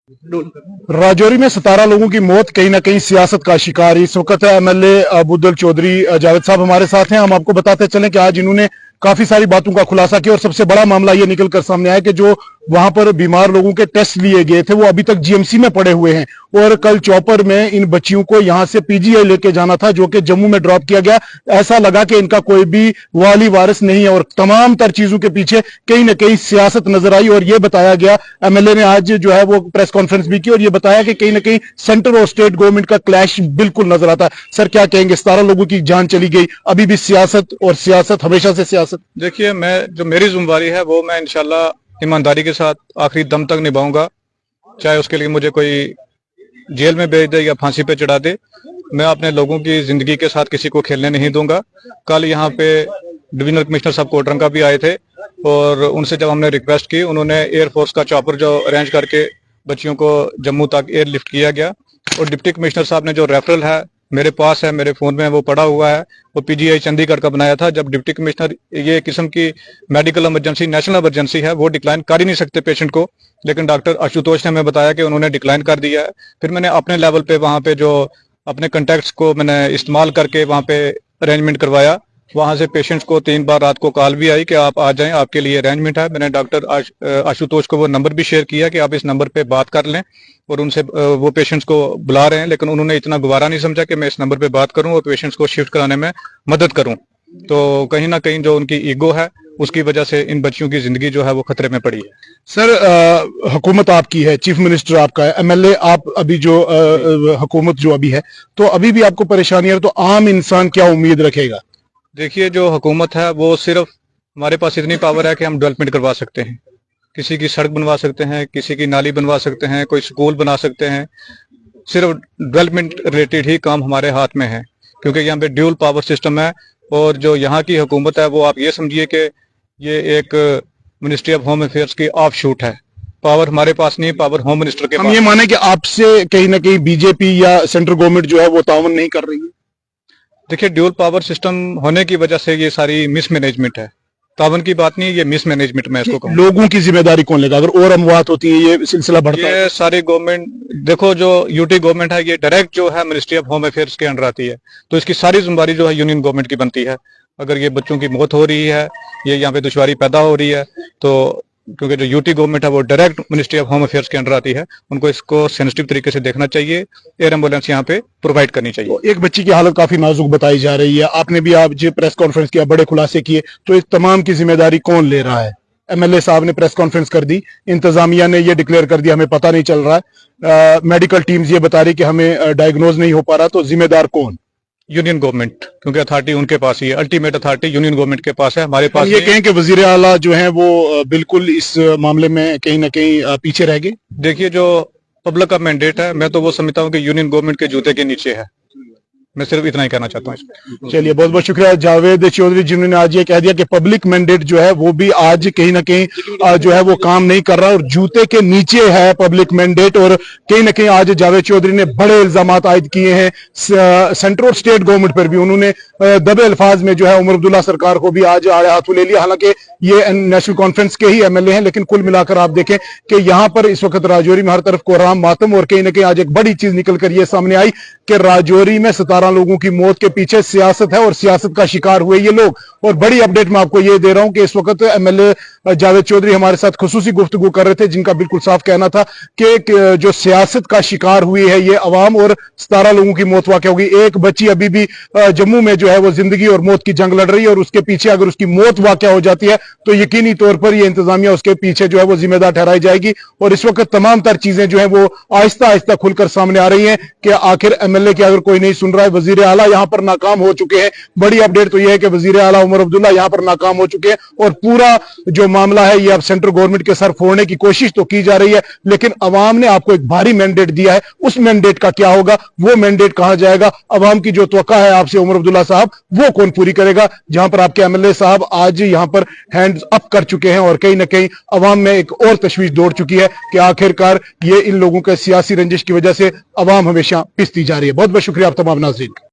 राजौरी में 17 लोगों की मौत कहीं ना कहीं सियासत का शिकार। इस वक्त एमएलए बुद्दल चौधरी जावेद साहब हमारे साथ हैं। हम आपको बताते चलें कि आज इन्होंने काफी सारी बातों का खुलासा किया और सबसे बड़ा मामला ये निकल कर सामने आया कि जो वहां पर बीमार लोगों के टेस्ट लिए गए थे वो अभी तक जीएमसी में पड़े हुए हैं और कल चॉपर में इन बच्चियों को यहां से पीजीआई लेके जाना था जो कि जम्मू में ड्रॉप किया गया। ऐसा लगा कि इनका कोई भी वाली वारिस नहीं है और तमाम तर चीजों के पीछे कहीं ना कहीं सियासत नजर आई। और ये बताया गया, एमएलए ने आज जो है वो प्रेस कॉन्फ्रेंस भी की और ये बताया कि कहीं ना कहीं सेंट्रल और स्टेट गवर्नमेंट का क्लैश बिल्कुल नजर आता है। सर क्या कहेंगे, 17 लोगों की जान चली गई, अभी भी सियासत और सियासत हमेशा से सियासत। देखिए, मैं जो मेरी जिम्मेदारी है वो मैं इंशाल्लाह ईमानदारी के साथ आखिरी दम तक निभाऊंगा, चाहे उसके लिए मुझे कोई जेल में भेज दे या फांसी पे चढ़ा दे। मैं अपने लोगों की जिंदगी के साथ किसी को खेलने नहीं दूंगा। कल यहाँ पे डिविजनल कमिश्नर साहब कोटरंगा भी आए थे और उनसे जब हमने रिक्वेस्ट की, उन्होंने एयरफोर्स का चॉपर जो अरेंज करके बच्चियों को जम्मू तक एयरलिफ्ट किया गया। और डिप्टी कमिश्नर साहब ने जो रेफरल है मेरे पास है, मेरे फोन में वो पड़ा हुआ है, वो पीजीआई चंडीगढ़ का बनाया था। जब डिप्टी कमिश्नर ये किस्म की मेडिकल इमरजेंसी, नेशनल इमरजेंसी है, वो डिक्लाइन कर ही नहीं सकते पेशेंट को, लेकिन डॉक्टर आशुतोष ने हमें बताया कि उन्होंने डिक्लाइन कर दिया है। फिर मैंने अपने लेवल पे वहां पे जो अपने कॉन्टैक्ट्स को मैंने इस्तेमाल करके वहां पे अरेंजमेंट करवाया। वहां से पेशेंट्स को 3 बार रात को कॉल भी आई कि आप आ जाएं, आपके लिए अरेंजमेंट है। मैंने डॉक्टर आशुतोष को वो नंबर भी शेयर किया कि आप इस नंबर पे बात कर लें और उनसे वो पेशेंट्स को बुला रहे हैं, लेकिन उन्होंने इतना गवारा नहीं समझा कि मैं इस नंबर पे बात करूं और पेशेंट्स को शिफ्ट कराने में मदद करूं। तो कहीं ना कहीं जो उनकी ईगो है उसकी वजह से इन बच्चियों की जिंदगी जो है वो खतरे में पड़ी है। सर हुकूमत आपकी है, चीफ मिनिस्टर आपका है, एमएलए आप, अभी जो हुकूमत जो अभी है, तो अभी भी आपको परेशानी है, तो आम इंसान क्या उम्मीद रखेगा? देखिए, जो हुकूमत है वो सिर्फ हमारे पास इतनी पावर है कि हम डेवलपमेंट करवा सकते हैं, किसी की सड़क बनवा सकते हैं, किसी की नाली बनवा सकते हैं, कोई स्कूल बना सकते हैं। सिर्फ डेवलपमेंट रिलेटेड ही काम हमारे हाथ में है, क्योंकि यहाँ पे ड्यूल पावर सिस्टम है। और जो यहाँ की हुकूमत है वो आप ये समझिए कि ये एक मिनिस्ट्री ऑफ होम अफेयर्स की ऑफ शूट है। पावर हमारे पास नहीं, पावर होम मिनिस्टर के पास। हम ये माने कि आपसे कहीं ना कहीं बीजेपी या सेंट्रल गवर्नमेंट जो है वो ताउन नहीं कर रही है? देखिए, ड्यूल पावर सिस्टम होने की वजह से ये सारी मिसमैनेजमेंट है, तावन की बात नहीं, ये मिसमैनेजमेंट मैं इसको कहूँ। लोगों की जिम्मेदारी कौन लेगा अगर और अमवात होती है, ये सिलसिला बढ़ता है? ये सारी गवर्नमेंट, देखो जो यूटी गवर्नमेंट है ये डायरेक्ट जो है मिनिस्ट्री ऑफ होम अफेयर्स के अंडर आती है, तो इसकी सारी जिम्मेदारी जो है यूनियन गवर्नमेंट की बनती है। अगर ये बच्चों की मौत हो रही है, ये यहाँ पे दुश्वारी पैदा हो रही है, तो क्योंकि जो यूटी गवर्नमेंट है वो direct ministry of home affairs के अंडर आती है, उनको इसको सेंसिटिव तरीके से देखना चाहिए। एयर एम्बुलेंस यहाँ पे प्रोवाइड करनी चाहिए। तो एक बच्ची की हालत काफी नाजुक बताई जा रही है, आपने भी आप जो प्रेस कॉन्फ्रेंस किया, बड़े खुलासे किए, तो इस तमाम की जिम्मेदारी कौन ले रहा है? एमएलए साहब ने प्रेस कॉन्फ्रेंस कर दी, इंतजामिया ने ये डिक्लेयर कर दिया हमें पता नहीं चल रहा है, मेडिकल टीम्स ये बता रही कि हमें डायग्नोज नहीं हो पा रहा, तो जिम्मेदार कौन? यूनियन गवर्नमेंट, क्योंकि अथॉरिटी उनके पास ही है, अल्टीमेट अथॉरिटी यूनियन गवर्नमेंट के पास है, हमारे पास ये कहें कि वजीर आला जो है वो बिल्कुल इस मामले में कहीं ना कहीं पीछे रह गए। देखिए, जो पब्लिक का मैंडेट है, मैं तो वो समझता हूँ कि यूनियन गवर्नमेंट के जूते के नीचे है। मैं सिर्फ इतना ही कहना चाहता हूँ। चलिए, बहुत बहुत शुक्रिया जावेद चौधरी, जिन्होंने आज ये कह दिया कि पब्लिक मैंडेट जो है वो भी आज कहीं ना कहीं जो है वो काम नहीं कर रहा और जूते के नीचे है पब्लिक मैंडेट। और कहीं ना कहीं आज जावेद चौधरी ने बड़े इल्जाम आयद किए हैं सेंट्रल और स्टेट गवर्नमेंट पर भी। उन्होंने दबे अल्फाज में जो है उमर अब्दुल्ला सरकार को भी आज आड़े हाथों ले लिया। हालांकि ये नेशनल कॉन्फ्रेंस के ही एमएलए हैं, लेकिन कुल मिलाकर आप देखें कि यहां पर इस वक्त राजौरी में हर तरफ कोहराम मातम। और कहीं ना कहीं आज एक बड़ी चीज निकल कर ये सामने आई कि राजौरी में 17 लोगों की मौत के पीछे सियासत है और सियासत का शिकार हुए ये लोग। और बड़ी अपडेट मैं आपको ये दे रहा हूं कि इस वक्त एमएलए जावेद चौधरी हमारे साथ खुसूसी गुफ्तगू कर रहे थे, जिनका बिल्कुल साफ कहना था कि जो सियासत का शिकार हुई है ये अवाम और 17 लोगों की मौत वाक़ होगी। एक बच्ची अभी भी जम्मू में जो है वो जिंदगी और मौत की जंग लड़ रही है और उसके पीछे अगर उसकी मौत वाक़ हो जाती है तो यकीनी तौर पर ये इंतजामिया उसके पीछे जो है वो जिम्मेदार ठहराई जाएगी। और इस वक्त तमाम तर चीजें जो है वो आहिस्ता आहिस्ता खुलकर सामने आ रही हैं कि आखिर एमएलए की अगर कोई नहीं सुन रहा है, वजीर आला यहां पर नाकाम हो चुके हैं। बड़ी अपडेट तो यह है कि वजीर आला उमर अब्दुल्ला यहां पर नाकाम हो चुके हैं और पूरा जो मामला है ये अब सेंट्रल गवर्नमेंट के सर फोड़ने की कोशिश तो की जा रही है, लेकिन अवाम ने आपको एक भारी मैंडेट दिया है, उस मैंडेट का क्या होगा, वो मैंडेट कहां जाएगा, अवाम की जो त्वक्का है आपसे उमर अब्दुल्ला साहब वो कौन पूरी करेगा? जहां पर आपके एमएलए साहब आज यहां पर हैंड्स अप कर चुके हैं और कहीं ना कहीं अवाम में एक और तशवीश दौड़ चुकी है कि आखिरकार ये इन लोगों के सियासी रंजिश की वजह से अवाम हमेशा पिसती जा रही है। बहुत बहुत शुक्रिया आप तमाम नाज़रीन।